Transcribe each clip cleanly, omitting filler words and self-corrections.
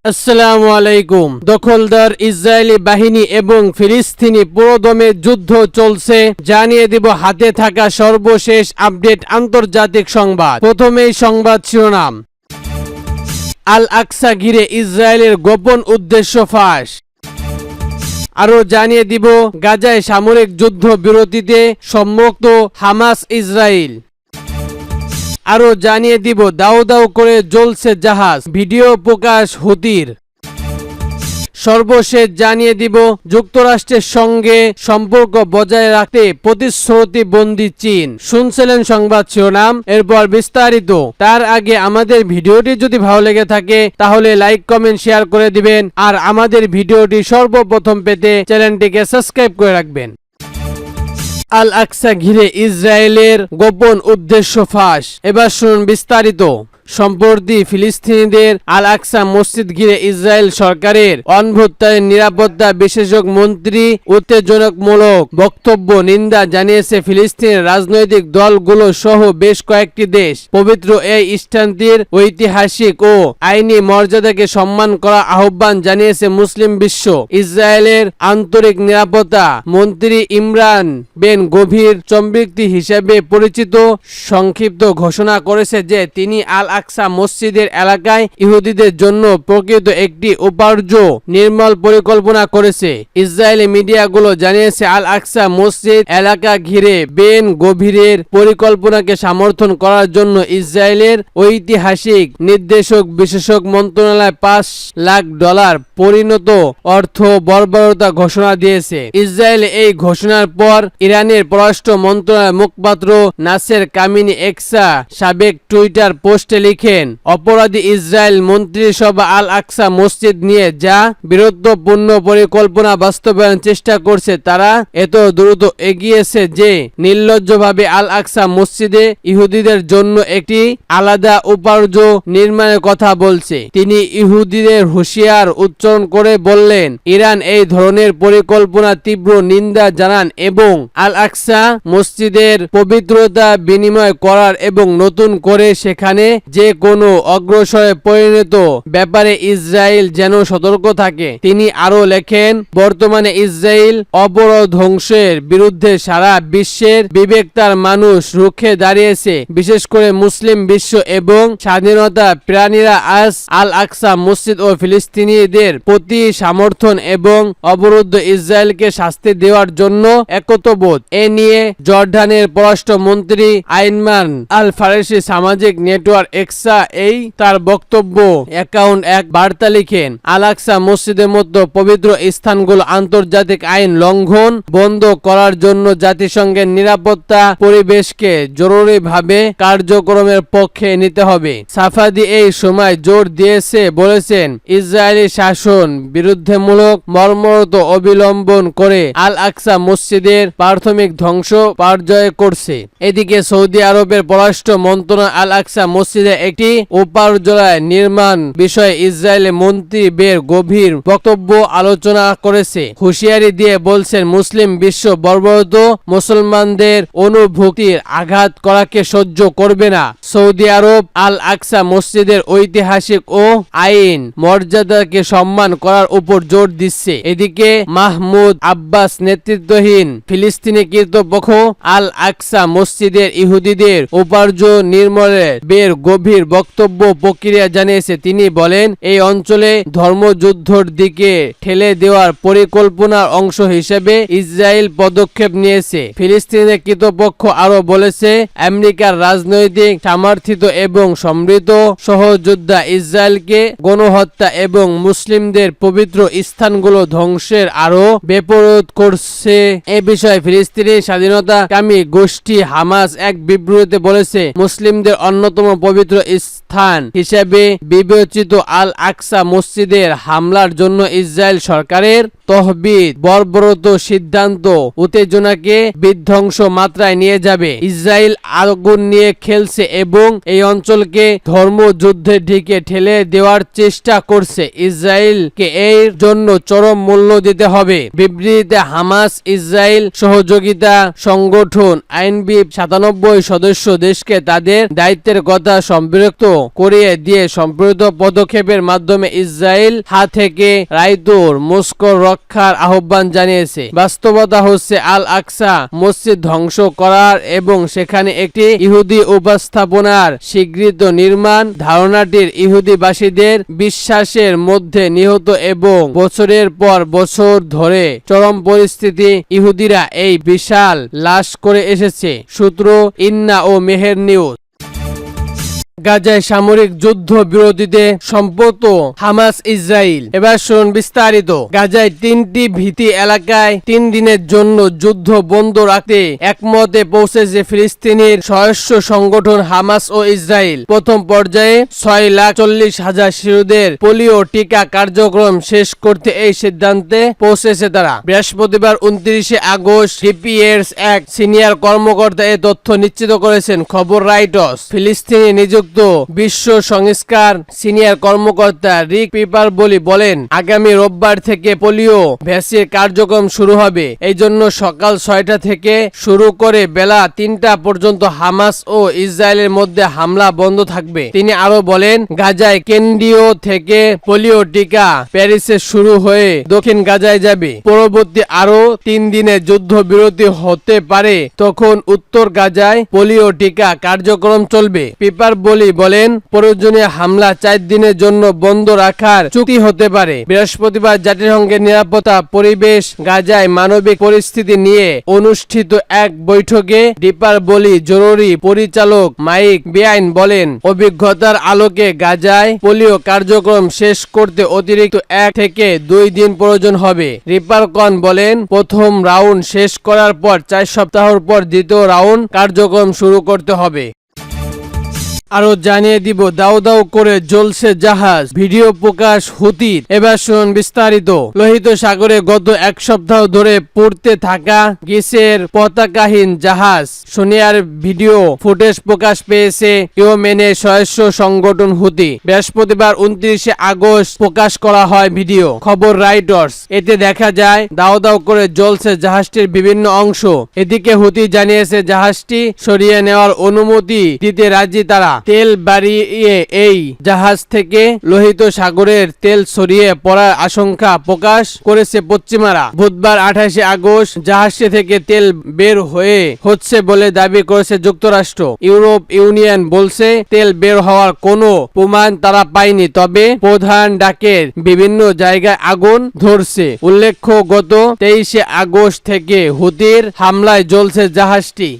আসসালামু আলাইকুম। দখলদার ইসরায়েলি বাহিনী এবং ফিলিস্তিনি পুরোদমে যুদ্ধ চলছে, জানিয়ে দিব হাতে থাকা সর্বশেষ আপডেট আন্তর্জাতিক সংবাদ। প্রথমেই সংবাদ শিরোনাম, আল আকসা ঘিরে ইসরায়েলের গোপন উদ্দেশ্য ফাঁস। আরো জানিয়ে দিব গাজায় সামরিক যুদ্ধ বিরতিতে সম্মত হামাস ইসরায়েল। আরো জানিয়ে দিব দাউ দাউ করে জ্বলছে জাহাজ, ভিডিও প্রকাশ হুতির। সর্বশেষ জানিয়ে দিব যুক্তরাষ্ট্রের সঙ্গে সম্পর্ক বজায় রাখতে প্রতিশ্রুতিবদ্ধ চীন। শুনছিলেন সংবাদ শিরোনাম, এরপর বিস্তারিত। তার আগে আমাদের ভিডিওটি যদি ভালো লেগে থাকে তাহলে লাইক কমেন্ট শেয়ার করে দিবেন, আর আমাদের ভিডিওটি সর্বপ্রথম পেতে চ্যানেলটিকে সাবস্ক্রাইব করে রাখবেন। আল আকসা ঘিরে ইসরায়েলের গোপন উদ্দেশ্য ফাঁস। এবার শুনুন বিস্তারিত। সম্প্রতি ফিলিস্তিনিদের আল আকসা মসজিদ ঘিরে ইসরায়েল সরকারের অভ্যন্তরীণ নিরাপত্তা বিশেষজ্ঞ মন্ত্রী উত্তেজনামূলক বক্তব্য নিন্দা জানিয়েছে ফিলিস্তিনের রাজনৈতিক দলগুলো সহ বেশ কয়েকটি দেশ। পবিত্র এই স্থানটির ঐতিহাসিক ও আইনি মর্যাদাকে সম্মান করা আহ্বান জানিয়েছে মুসলিম বিশ্ব। ইসরায়েলের আন্তরিক নিরাপত্তা মন্ত্রী ইমরান বেন গভীর চমৃক্তি হিসেবে পরিচিত সংক্ষিপ্ত ঘোষণা করেছে যে তিনি আল আকসা মসজিদের এলাকায় ইহুদিদের জন্য প্রকৃত একটি উপার্জ নির্মল পরিকল্পনা করেছে। ইসরায়েলি মিডিয়াগুলো জানিয়েছে আল আকসা মসজিদ এলাকা ঘিরে বেন গভীরের পরিকল্পনাকে সমর্থন করার জন্য ইসরায়েলের ঐতিহাসিক নির্দেশক বিশেষজ্ঞ মন্ত্রণালয় $5 লাখ পরিণত অর্থ বর্বরতা ঘোষণা দিয়েছে। ইসরায়েল এই ঘোষণার পর ইরানের পররাষ্ট্র মন্ত্রণালয়ের মুখপাত্র নাসের কামিনী এক্সা সাবেক টুইটার পোস্টে লিখেন, অপরাধী ইসরায়েল মন্ত্রিসভা আল আকসা মসজিদ নিয়ে যা বীরত্বপূর্ণ পরিকল্পনা বাস্তবায়ন চেষ্টা করছে তারা এত দ্রুত এগিয়েছে যে নির্লজ্জভাবে আল আকসা মসজিদে ইহুদিদের জন্য একটি আলাদা উপার্জ নির্মাণের কথা বলছে। তিনি ইহুদিদের হুঁশিয়ার উচ্চারণ করে বললেন, ইরান এই ধরনের পরিকল্পনা তীব্র নিন্দা জানান এবং আল আকসা মসজিদের পবিত্রতা বিনিময় করার এবং নতুন করে সেখানে যে কোনো অগ্রসরে পরিণত ব্যাপারে ইসরায়েল যেন সতর্ক থাকে। তিনি আরো লেখেন, বর্তমানে ইসরায়েল অবরোধংশের বিরুদ্ধে সারা বিশ্বের বিবেকতার মানুষ রুখে দাঁড়িয়েছে, বিশেষ করে মুসলিম বিশ্ব এবং স্বাধীনতা প্রাণীরা আজ আল আকসা মসজিদ ও ফিলিস্তিনিদের প্রতি সমর্থন এবং অবরুদ্ধ ইসরায়েলকে শাস্তি দেওয়ার জন্য একতাবোধ। এ নিয়ে জর্ডানের পররাষ্ট্রমন্ত্রী আইমান আল ফারেসি সামাজিক নেটওয়ার্ক এক্সা এই তার বক্তব্য অ্যাকাউন্ট এক বার্তা লিখেন, আল আকসা মসজিদের মতো পবিত্র স্থানগুলো আন্তর্জাতিক আইন লঙ্ঘন বন্ধ করার জন্য জাতিসংঘের নিরাপত্তা পরিবেশকে জরুরিভাবে কার্যক্রমের পক্ষে নিতে হবে। সাফাদি এই সময় জোর দিয়েছে বলেছেন, ইসরায়েলি শাসন বিরুদ্ধমূলক মর্মরত অবলম্বন করে আল আকসা মসজিদের প্রাথমিক ধ্বংস পর্যায়ে করছে। এদিকে সৌদি আরবের পররাষ্ট্র মন্ত্রণালয় আল আকসা মসজিদে একটি উপার্জলায় নির্মাণ বিষয়ে ইসরায়েলের মন্ত্রী বের গভীর বক্তব্য আলোচনা করেছে। হুঁশিয়ারি দিয়ে বলছেন, মুসলিম বিশ্ব বর্বরত মুসলমানদের অনুভূতির আঘাত করাকে সহ্য করবে না। সৌদি আরব আল আকসা মসজিদের ঐতিহাসিক ও আইন মর্যাদাকে সম্মান করার উপর জোর দিচ্ছে। এদিকে মাহমুদ আব্বাস নেতৃত্বাধীন ফিলিস্তিনি কর্তৃপক্ষ আল আকসা মসজিদের ইহুদিদের উপার্জ নির্মূলের বের গভীর বক্তব্য প্রক্রিয়া জানিয়েছে। তিনি বলেন, এই অঞ্চলে ধর্মযুদ্ধের দিকে ঠেলে দেওয়ার পরিকল্পনার অংশ হিসেবে ইসরায়েল পদক্ষেপ নিয়েছে। ফিলিস্তিনের কর্তৃপক্ষ আরো বলেছে, আমেরিকার রাজনৈতিক সমর্থিত এবং সমৃদ্ধ সহযোদ্ধা ইসরায়েলকে গণহত্যা এবং মুসলিমদের পবিত্র স্থানগুলো ধ্বংসের আরো বেপরোধ করছে। এ বিষয়ে ফিলিস্তিনি স্বাধীনতাকামী গোষ্ঠী হামাস এক বিবৃতিতে বলেছে, মুসলিমদের অন্যতম পবিত্র স্থান হিসেবে বিবেচিত আল আকসা মসজিদের হামলার জন্য ইসরায়েল সরকারের তহবিদ বর্বরত সিদ্ধান্ত উত্তেজনাকে বিধ্বংস মাত্রায় নিয়ে যাবে। ইসরায়েল আগুন নিয়ে খেলছে এবং এই অঞ্চলকে ধর্মযুদ্ধের দিকে ঠেলে দেওয়ার চেষ্টা করছে। ইসরায়েলকে এর জন্য চরম মূল্য দিতে হবে। বিবৃতিতে হামাস ইসরায়েল সহযোগিতা সংগঠন আইনবি 97 সদস্য দেশকে তাদের দায়িত্বের কথা সম্পৃক্ত করিয়ে দিয়ে সম্পৃক্ত পদক্ষেপের মাধ্যমে ইসরায়েল হাত থেকে রাইতুর মস্কো রক্ষার আহ্বান জানিয়েছে। বাস্তবতা হচ্ছে আল আকসা মসজিদ ধ্বংস করার এবং সেখানে একটি ইহুদি উপস্থাপনার স্বীকৃত নির্মাণ ধারণাটির ইহুদিবাসীদের বিশ্বাসের মধ্যে নিহত এবং বছরের পর বছর ধরে চরম পরিস্থিতি ইহুদিরা এই বিশাল লাশ করে এসেছে। সূত্র ইন্না ও মেহের নিউজ। গাজায় সামরিক যুদ্ধ বিরতিতে সম্পর্ক হামাস ইসরায়েল। এবার শুনুন বিস্তারিত। গাজায় 3টি ভীতি এলাকায় 3 দিনের জন্য যুদ্ধ বন্ধ রাখতে একমতে পৌঁছেছে ফিলিস্তিনের সশস্ত্র সংগঠন হামাস ও ইসরায়েল। প্রথম পর্যায়ে 6,40,000 শিশুদের পোলিও টিকা কার্যক্রম শেষ করতে এই সিদ্ধান্তে পৌঁছেছে তারা। বৃহস্পতিবার 29 আগস্ট ডিপিএস এক সিনিয়র কর্মকর্তা এ তথ্য নিশ্চিত করেছেন। খবর রাইটার্স। ফিলিস্তিনি নিযুক্ত বিশ্ব সংস্কার সিনিয়র কর্মকর্তা রিক পিপার বলেন, আগামী রোববার থেকে পোলিও ভ্যাকসিন কার্যক্রম শুরু হবে। এই জন্য সকাল 6টা থেকে শুরু করে বেলা 3টা পর্যন্ত হামাস ও ইসরায়েলের মধ্যে হামলা বন্ধ থাকবে। তিনি আরো বলেন, গাজায় কেন্দ্রীয় থেকে পোলিও টিকা প্যারিসে শুরু হয়ে দক্ষিণ গাজায় যাবে। পরবর্তী আরো 3 দিনের যুদ্ধ বিরতি হতে পারে, তখন উত্তর গাজায় পোলিও টিকা কার্যক্রম চলবে। পিপার বলেন, প্রয়োজনীয় হামলা 4 দিনের জন্য বন্ধ রাখার চুক্তি হতে পারে। বৃহস্পতিবার জাতিসংঘের নিরাপত্তা পরিবেশ গাজায় মানবিক পরিস্থিতি নিয়ে অনুষ্ঠিত এক বৈঠকে ডিপার জরুরি পরিচালক মাইক বেআইন বলেন, অভিজ্ঞতার আলোকে গাজায় পোলিও কার্যক্রম শেষ করতে অতিরিক্ত 1 থেকে 2 দিন প্রয়োজন হবে। রিপারকন বলেন, প্রথম রাউন্ড শেষ করার পর 4 সপ্তাহের পর দ্বিতীয় রাউন্ড কার্যক্রম শুরু করতে হবে। আরো জানিয়ে দিব, দাও দাও করে জ্বলছে জাহাজ, ভিডিও প্রকাশ হুতির। এবার শুনুন বিস্তারিত। লোহিত সাগরে গত 1 সপ্তাহ ধরে পড়তে থাকা গ্রিসের পতাকাহীন জাহাজ সোনিয়ার ভিডিও ফুটেজ প্রকাশ পেয়েছে ইয়েমেনের সশস্ত্র সংগঠন হুতি। বৃহস্পতিবার 29 আগস্ট প্রকাশ করা হয় ভিডিও। খবর রাইটার্স। এতে দেখা যায় দাও দাও করে জ্বলছে জাহাজটির বিভিন্ন অংশ। এদিকে হুতি জানিয়েছে জাহাজটি সরিয়ে নেওয়ার অনুমতি দিতে রাজি তারা। তেল বাড়িয়ে এই জাহাজ থেকে লোহিত সাগরের তেল সরিয়ে পড়ার আশঙ্কা প্রকাশ করেছে পশ্চিমারা। বুধবার 28 আগস্ট জাহাজটি থেকে তেল বের হচ্ছে বলে দাবি করেছে যুক্তরাষ্ট্র। ইউরোপ ইউনিয়ন বলছে তেল বের হওয়ার কোনো প্রমাণ তারা পায়নি, তবে প্রধান ডাকের বিভিন্ন জায়গায় আগুন ধরছে। উল্লেখ্য, গত 23 আগস্ট থেকে হুতির হামলায় জ্বলছে জাহাজটি।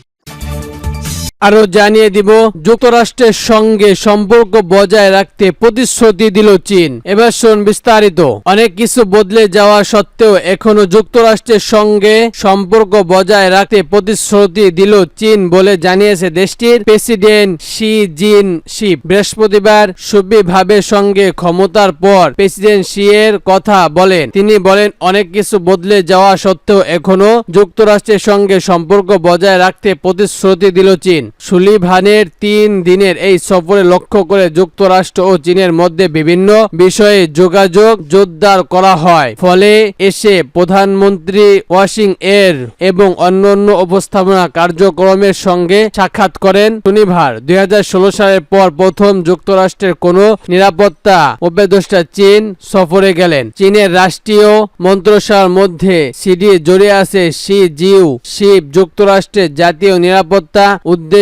আরো জানিয়ে দিব, যুক্তরাষ্ট্রের সঙ্গে সম্পর্ক বজায় রাখতে প্রতিশ্রুতি দিল চীন। এবার শুন বিস্তারিত। অনেক কিছু বদলে যাওয়া সত্ত্বেও এখনো যুক্তরাষ্ট্রের সঙ্গে সম্পর্ক বজায় রাখতে প্রতিশ্রুতি দিল চীন বলে জানিয়েছে দেশটির প্রেসিডেন্ট শি জিনপিং। বৃহস্পতিবার সুবিভাবের সঙ্গে ক্ষমতার পর প্রেসিডেন্ট শি এর কথা বলেন। তিনি বলেন, অনেক কিছু বদলে যাওয়া সত্ত্বেও এখনো যুক্তরাষ্ট্রের সঙ্গে সম্পর্ক বজায় রাখতে প্রতিশ্রুতি দিল চীন। সুলিভানের 3 দিনের এই সফরে লক্ষ্য করে যুক্তরাষ্ট্র ও চীনের মধ্যে বিভিন্ন বিষয়ে যোগাযোগ জোরদার করা হয়। ফলে এসে প্রধানমন্ত্রী ওয়াশিং এর এবং অন্যান্য উপস্থাপনা কার্যক্রমের সঙ্গে সাক্ষাৎ করেন শনিবার। 2016 সালের পর প্রথম যুক্তরাষ্ট্রের কোনো নিরাপত্তা উপদেষ্টা চীন সফরে গেলেন। চীনের রাষ্ট্রীয় মন্ত্রণালয়ের মধ্যে সিডি জড়িয়ে আছে শি জিনপিং যুক্তরাষ্ট্রের জাতীয় নিরাপত্তা উদ্দেশ্য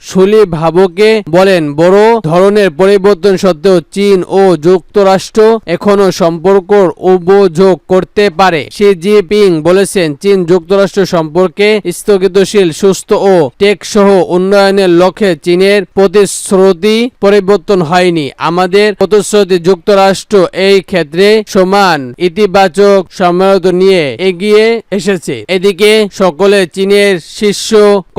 সুলিভানকে বলেন, বড় ধরনের পরিবর্তন সত্ত্বেও চীন ও যুক্তরাষ্ট্র এখনো সম্পর্ক উপযোগ করতে পারে। শি জিনপিং বলেছেন, চীন যুক্তরাষ্ট্র সম্পর্কে স্থগিতশীল সুস্থ ও টেকসহ উন্নয়নের লক্ষ্যে চীনের প্রতিশ্রুতি পরিবর্তন হয়নি। আমাদের প্রতিশ্রুতি যুক্তরাষ্ট্র এই ক্ষেত্রে সমান ইতিবাচক সম্মত নিয়ে এগিয়ে এসেছে। এদিকে সকলে চীনের শীর্ষ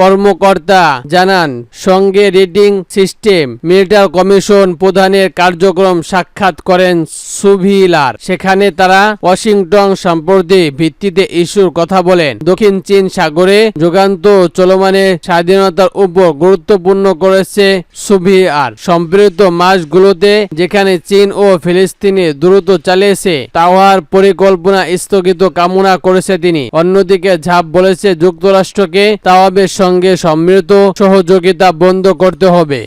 কর্মকর্তা জানান সঙ্গে রেটিং সিস্টেম মিলিটার কমিশন প্রধানের কার্যক্রম সাক্ষাৎ করেন সুভিলার। সেখানে তারা ওয়াশিংটন সম্পর্কে ভিত্তিতে ইস্যুর কথা বলেন। দক্ষিণ চীন সাগরে যুগান্ত চলমানে স্বাধীনতার উপর গুরুত্বপূর্ণ করেছে সুভিলার। সম্প্রতি মাসগুলোতে যেখানে চীন ও ফিলিস্তিনে দ্রুত চালিয়েছে তাওয়ার পরিকল্পনা স্থগিত কামনা করেছে তিনি। অন্যদিকে ঝাপ বলেছে যুক্তরাষ্ট্রকে তাওয়াবের সঙ্গে সম্মিলিত সহযোগিতা বন্ধ করতে হবে।